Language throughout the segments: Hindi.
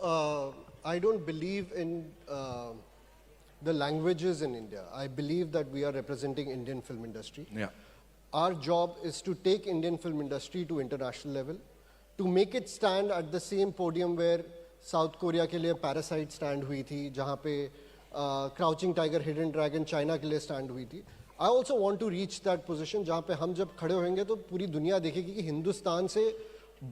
I don't believe in the languages in India. I believe that we are representing Indian film industry. Yeah. Our job is to take Indian film industry to international level, to make it stand at the same podium where South Korea के लिए Parasite stand हुई थी, जहाँ पे Crouching Tiger, Hidden Dragon China के लिए stand हुई थी. I also want to reach that position जहाँ पे हम जब खड़े होंगे तो पूरी दुनिया देखेगी कि हिंदुस्तान से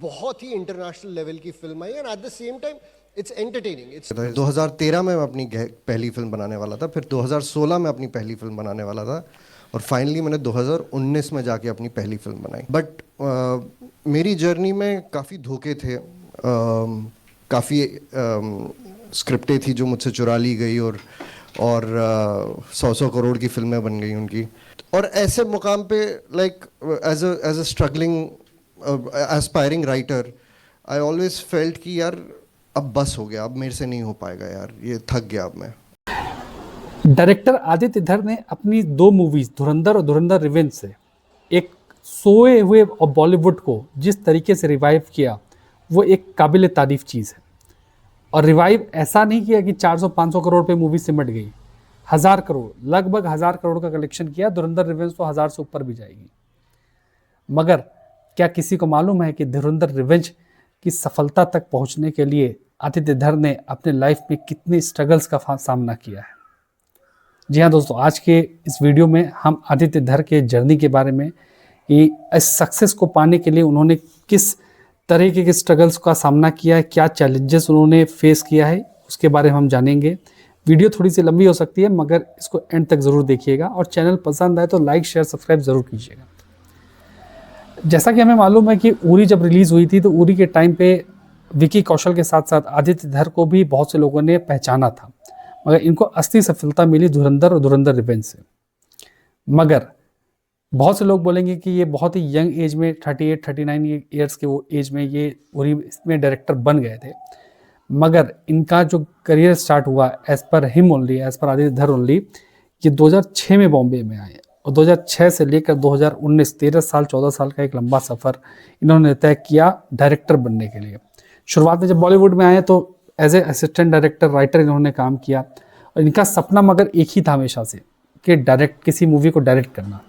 बहुत ही इंटरनेशनल लेवल की film I, and at the same time it's entertaining. It's 2013 में मैं अपनी पहली फिल्म बनाने वाला था, फिर 2016 में अपनी पहली फिल्म बनाने वाला था, और फाइनली मैंने 2019 में जाके अपनी पहली फिल्म बनाई. बट मेरी जर्नी में काफ़ी धोखे थे, काफ़ी स्क्रिप्टें थी जो मुझसे चुरा ली गई, और 100 करोड़ की फिल्में बन गई उनकी. और ऐसे मुकाम पे like as a struggling aspiring writer, I always felt कि यार अब बस हो गया, अब मेरे से नहीं हो पाएगा यार, ये थक गया अब मैं. डायरेक्टर आदित्य धर ने अपनी 2 मूवीज धुरंधर और धुरंधर रिवेंज से एक सोए हुए और बॉलीवुड को जिस तरीके से रिवाइव किया, वो एक काबिल तारीफ चीज़ है. और रिवाइव ऐसा नहीं किया कि 400-500 करोड़ पे मूवी सिमट गई. 1000 करोड़, लगभग 1000 करोड़ का कलेक्शन किया. धुरंधर रिवेंज तो 1000 से ऊपर भी जाएगी. मगर क्या किसी को मालूम है कि धुरंधर रिवेंज की सफलता तक पहुंचने के लिए आदित्य धर ने अपने लाइफ में कितने स्ट्रगल्स का सामना किया है? जी हाँ दोस्तों, आज के इस वीडियो में हम आदित्य धर के जर्नी के बारे में, कि इस सक्सेस को पाने के लिए उन्होंने किस तरीके के स्ट्रगल्स का सामना किया है, क्या चैलेंजेस उन्होंने फेस किया है, उसके बारे में हम जानेंगे. वीडियो थोड़ी सी लंबी हो सकती है, मगर इसको एंड तक ज़रूर देखिएगा, और चैनल पसंद आए तो लाइक शेयर सब्सक्राइब ज़रूर कीजिएगा. जैसा कि हमें मालूम है कि उरी जब रिलीज़ हुई थी, तो उरी के टाइम पे विकी कौशल के साथ साथ आदित्य धर को भी बहुत से लोगों ने पहचाना था, मगर इनको असली सफलता मिली धुरंधर और धुरंधर रिवेंज से. मगर बहुत से लोग बोलेंगे कि ये बहुत ही यंग एज में 38-39 ईयर्स के वो एज में ये उरी इसमें डायरेक्टर बन गए थे. मगर इनका जो करियर स्टार्ट हुआ as per him only, as per Aditya धर ओनली, ये 2006 में बॉम्बे में आए, और 2006 से लेकर 2019 13 साल 14 साल का एक लंबा सफ़र इन्होंने तय किया डायरेक्टर बनने के लिए. शुरुआत में जब बॉलीवुड में आए तो as a assistant director writer इन्होंने काम किया, और इनका सपना मगर एक ही था हमेशा से कि किसी मूवी को डायरेक्ट करना,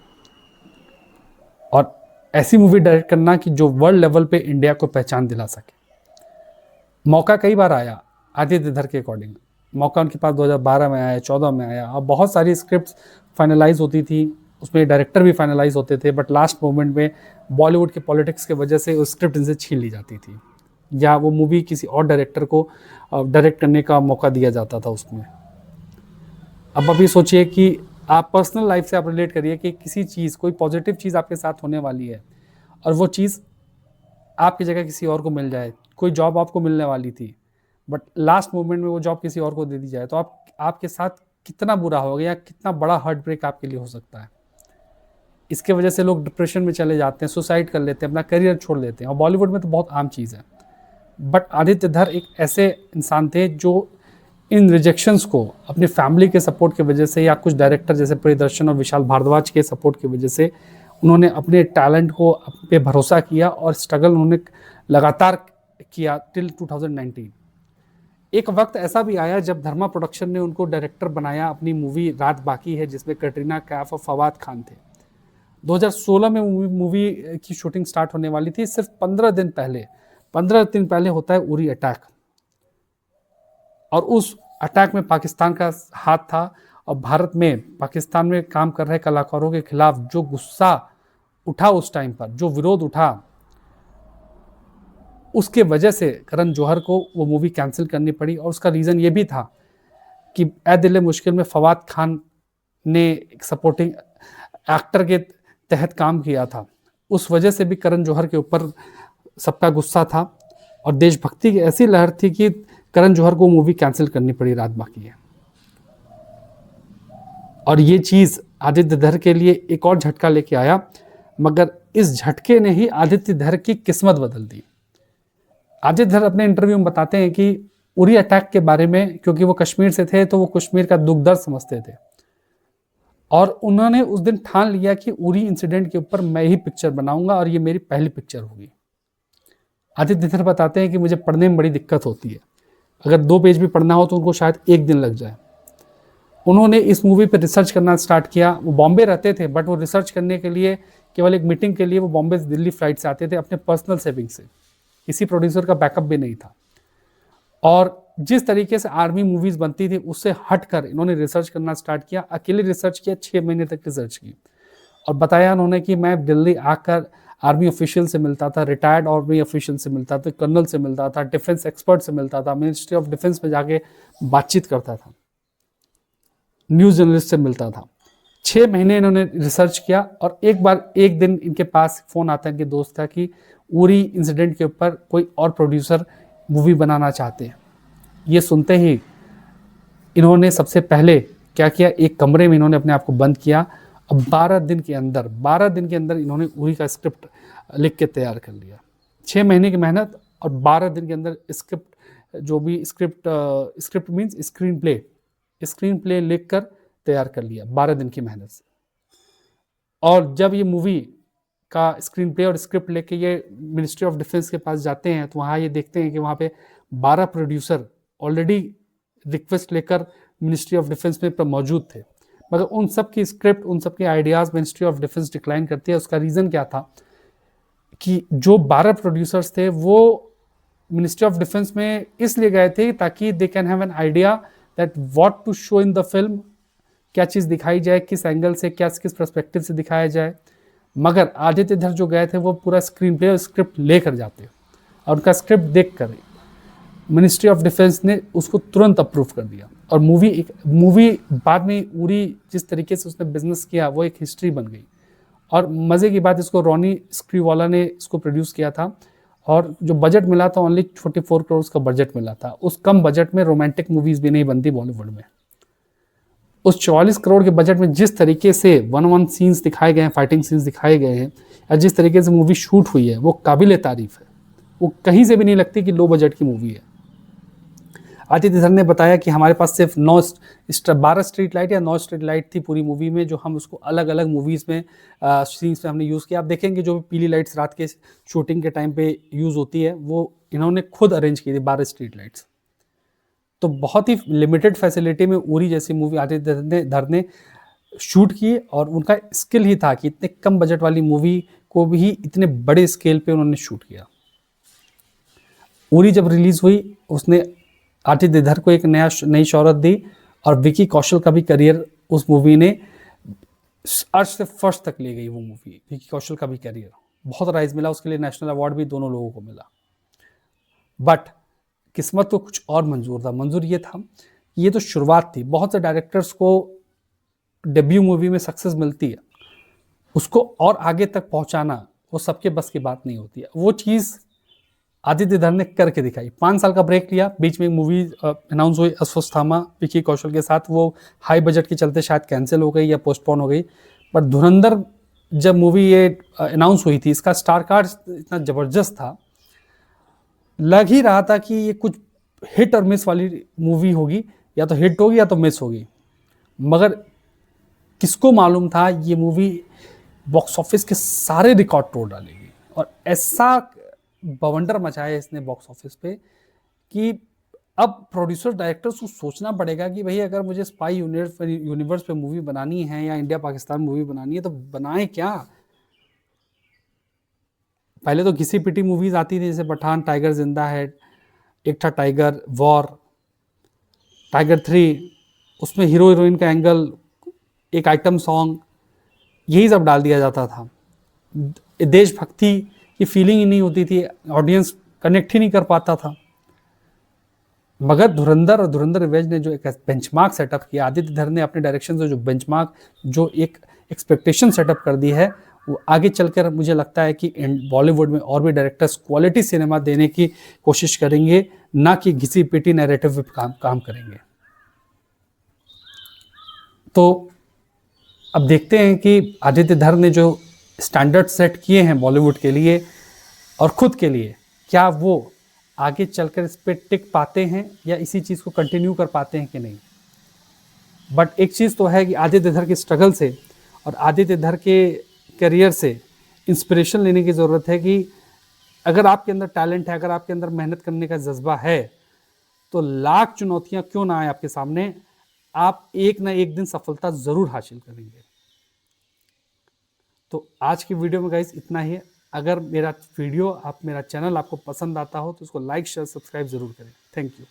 और ऐसी मूवी डायरेक्ट करना कि जो वर्ल्ड लेवल पे इंडिया को पहचान दिला सके. मौका कई बार आया आदित्य धर के अकॉर्डिंग. मौका उनके पास 2012 में आया, 14 में आया, और बहुत सारी स्क्रिप्ट्स फाइनलाइज होती थी, उसमें डायरेक्टर भी फाइनलाइज होते थे, बट लास्ट मोमेंट में बॉलीवुड के पॉलिटिक्स की वजह से वो स्क्रिप्ट इनसे छीन ली जाती थी, या वो मूवी किसी और डायरेक्टर को डायरेक्ट करने का मौका दिया जाता था उसमें. अब अभी सोचिए कि आप पर्सनल लाइफ से आप रिलेट करिए कि किसी चीज़, कोई पॉजिटिव चीज़ आपके साथ होने वाली है, और वो चीज़ आपकी जगह किसी और को मिल जाए. कोई जॉब आपको मिलने वाली थी, बट लास्ट मोमेंट में वो जॉब किसी और को दे दी जाए, तो आपके साथ कितना बुरा होगा, या कितना बड़ा हार्ट ब्रेक आपके लिए हो सकता है. इसके वजह से लोग डिप्रेशन में चले जाते हैं, सुसाइड कर लेते हैं, अपना करियर छोड़ देते हैं, और बॉलीवुड में तो बहुत आम चीज़ है. बट आदित्य धर एक ऐसे इंसान थे जो इन रिजेक्शंस को अपनी फैमिली के सपोर्ट की वजह से, या कुछ डायरेक्टर जैसे प्रियदर्शन और विशाल भारद्वाज के सपोर्ट की वजह से, उन्होंने अपने टैलेंट को पे भरोसा किया, और स्ट्रगल उन्होंने लगातार किया टिल 2019. एक वक्त ऐसा भी आया जब धर्मा प्रोडक्शन ने उनको डायरेक्टर बनाया अपनी मूवी रात बाकी है, जिसमें कटरीना कैफ और फवाद खान थे. 2016 में मूवी की शूटिंग स्टार्ट होने वाली थी. सिर्फ 15 दिन पहले होता है उरी अटैक, और उस अटैक में पाकिस्तान का हाथ था, और भारत में पाकिस्तान में काम कर रहे कलाकारों के खिलाफ जो गुस्सा उठा उस टाइम पर, जो विरोध उठा, उसके वजह से करण जौहर को वो मूवी कैंसिल करनी पड़ी. और उसका रीज़न ये भी था कि ए दिल मुश्किल में फवाद खान ने एक सपोर्टिंग एक्टर के तहत काम किया था. उस वजह से भी करण जौहर के ऊपर सबका गुस्सा था, और देशभक्ति की ऐसी लहर थी कि करण जौहर को मूवी कैंसिल करनी पड़ी रात बाकी है. और ये चीज़ आदित्य धर के लिए एक और झटका लेके आया, मगर इस झटके ने ही आदित्य धर की किस्मत बदल दी. आदित्य धर अपने इंटरव्यू में बताते हैं कि उरी अटैक के बारे में, क्योंकि वो कश्मीर से थे तो वो कश्मीर का दुख दर्द समझते थे, और उन्होंने उस दिन ठान लिया कि उरी इंसिडेंट के ऊपर मैं ही पिक्चर बनाऊंगा, और ये मेरी पहली पिक्चर होगी. आदित्य धर बताते हैं कि मुझे पढ़ने में बड़ी दिक्कत होती है, अगर 2 पेज भी पढ़ना हो तो उनको शायद 1 दिन लग जाए। उन्होंने इस मूवी पर रिसर्च करना स्टार्ट किया। वो बॉम्बे रहते थे, बट वो रिसर्च करने के लिए केवल एक मीटिंग के लिए वो बॉम्बे से दिल्ली फ्लाइट से आते थे अपने पर्सनल सेविंग से। किसी प्रोड्यूसर का बैकअप भी नहीं था। और जिस तरीके से आर्मी मूवीज बनती थी उससे हटकर इन्होंने रिसर्च करना स्टार्ट किया। अकेले रिसर्च किया, 6 महीने तक रिसर्च की और बताया उन्होंने कि मैं दिल्ली आकर आर्मी ऑफिशियल से मिलता था, रिटायर्ड आर्मी ऑफिशियल से मिलता था, कर्नल से मिलता था, डिफेंस एक्सपर्ट से मिलता था, मिनिस्ट्री ऑफ डिफेंस में जाके बातचीत करता था, न्यूज़ जर्नलिस्ट से मिलता था। 6 महीने इन्होंने रिसर्च किया और एक दिन इनके पास फ़ोन आता है इनके दोस्त का कि उरी इंसिडेंट के ऊपर कोई और प्रोड्यूसर मूवी बनाना चाहते हैं। ये सुनते ही इन्होंने सबसे पहले क्या किया, एक कमरे में इन्होंने अपने आप को बंद किया। अब 12 दिन के अंदर इन्होंने उरी का स्क्रिप्ट लिख के तैयार कर लिया। 6 महीने की मेहनत और 12 दिन के अंदर स्क्रिप्ट मीन्स स्क्रीन प्ले लिख कर तैयार कर लिया 12 दिन की मेहनत से। और जब ये मूवी का स्क्रीन प्ले और स्क्रिप्ट लेके ये मिनिस्ट्री ऑफ डिफेंस के पास जाते हैं तो वहाँ ये देखते हैं कि वहाँ पे 12 प्रोड्यूसर ऑलरेडी रिक्वेस्ट लेकर मिनिस्ट्री ऑफ डिफेंस में मौजूद थे, मगर उन सब की स्क्रिप्ट, उन सब के ideas ministry of defence decline करती है। उसका रीज़न क्या था कि जो 12 प्रोड्यूसर्स थे वो मिनिस्ट्री ऑफ डिफेंस में इसलिए गए थे ताकि they can have an idea that what to show in the film, क्या चीज़ दिखाई जाए, किस एंगल से, किस पर्सपेक्टिव से दिखाया जाए। मगर आदित्य धर जो गए थे वो पूरा स्क्रीन प्ले और स्क्रिप्ट लेकर जाते और उनका स्क्रिप्ट देख कर मिनिस्ट्री ऑफ डिफेंस ने उसको तुरंत अप्रूव कर दिया। और मूवी बाद में उरी जिस तरीके से उसने बिजनेस किया वो एक हिस्ट्री बन गई। और मज़े की बात, इसको रॉनी स्क्रीवाला ने इसको प्रोड्यूस किया था और जो बजट मिला था ओनली 44 करोड़ का बजट मिला था। उस कम बजट में रोमांटिक मूवीज़ भी नहीं बनती बॉलीवुड में। उस 44 करोड़ के बजट में जिस तरीके से वन सीन्स दिखाए गए हैं, फाइटिंग सीन्स दिखाए गए हैं या जिस तरीके से मूवी शूट हुई है वो काबिल तारीफ है। वो कहीं से भी नहीं लगती कि लो बजट की मूवी है। आदित्य धर ने बताया कि हमारे पास सिर्फ 12 स्ट्रीट लाइट या 9 स्ट्रीट लाइट थी पूरी मूवी में, जो हम उसको अलग अलग मूवीज़ में सीन्स में हमने यूज़ किया। आप देखेंगे जो भी पीली लाइट्स रात के शूटिंग के टाइम पे यूज़ होती है वो इन्होंने खुद अरेंज की थी 12 स्ट्रीट लाइट्स। तो बहुत ही लिमिटेड फैसिलिटी में उरी जैसी मूवी आदित्य धर ने शूट की और उनका स्किल ही था कि इतने कम बजट वाली मूवी को भी इतने बड़े स्केल पे उन्होंने शूट किया। उरी जब रिलीज़ हुई उसने आदित्य धर को एक नई शोहरत दी और विकी कौशल का भी करियर उस मूवी ने अर्श से फर्श तक ले गई। वो मूवी विकी कौशल का भी करियर बहुत राइज मिला, उसके लिए नेशनल अवार्ड भी दोनों लोगों को मिला। बट किस्मत को कुछ और मंजूर था। मंजूर ये था कि ये तो शुरुआत थी। बहुत से डायरेक्टर्स को डेब्यू मूवी में सक्सेस मिलती है, उसको और आगे तक पहुंचाना वो सबके बस की बात नहीं होती है। वो चीज़ आदित्य धर ने करके दिखाई। 5 साल का ब्रेक लिया, बीच में मूवी अनाउंस हुई अश्वत्थामा विकी कौशल के साथ, वो हाई बजट के चलते शायद कैंसिल हो गई या पोस्टपोन हो गई। पर धुरंधर जब मूवी ये अनाउंस हुई थी, इसका स्टार कास्ट इतना ज़बरदस्त था, लग ही रहा था कि ये कुछ हिट और मिस वाली मूवी होगी, या तो हिट होगी या तो मिस होगी। मगर किसको मालूम था ये मूवी बॉक्स ऑफिस के सारे रिकॉर्ड तोड़ डालेगी। और ऐसा बवंडर मचाया इसने बॉक्स ऑफिस पे कि अब प्रोड्यूसर डायरेक्टर्स को सोचना पड़ेगा कि भाई अगर मुझे स्पाई यूनिवर्स पे मूवी बनानी है या इंडिया पाकिस्तान मूवी बनानी है तो बनाएं क्या। पहले तो घिसी पिटी मूवीज आती थी जैसे पठान, टाइगर जिंदा है, एक था टाइगर वॉर, टाइगर 3, उसमें हीरो हीरोइन का एंगल, एक आइटम सॉन्ग, यही सब डाल दिया जाता था। देशभक्ति की फीलिंग ही नहीं होती थी, ऑडियंस कनेक्ट ही नहीं कर पाता था। मगर धुरंधर और धुरंधर रिवेंज ने जो एक बेंचमार्क सेटअप किया, आदित्य धर ने अपने डायरेक्शन से जो बेंचमार्क, जो एक एक्सपेक्टेशन सेटअप कर दी है, वो आगे चलकर मुझे लगता है कि बॉलीवुड में और भी डायरेक्टर्स क्वालिटी सिनेमा देने की कोशिश करेंगे, ना कि घिसी पिटी नैरेटिव पे काम करेंगे। तो अब देखते हैं कि आदित्य धर ने जो स्टैंडर्ड सेट किए हैं बॉलीवुड के लिए और खुद के लिए, क्या वो आगे चलकर इस पे टिक पाते हैं या इसी चीज़ को कंटिन्यू कर पाते हैं कि नहीं। बट एक चीज़ तो है कि आदित्य धर के स्ट्रगल से और आदित्य धर के करियर से इंस्पिरेशन लेने की ज़रूरत है कि अगर आपके अंदर टैलेंट है, अगर आपके अंदर मेहनत करने का जज्बा है, तो लाख चुनौतियां क्यों ना आए आपके सामने, आप एक ना एक दिन सफलता जरूर हासिल करेंगे। तो आज की वीडियो में गाइस इतना ही है। अगर मेरा वीडियो, मेरा चैनल आपको पसंद आता हो तो उसको लाइक शेयर सब्सक्राइब जरूर करें। Thank you.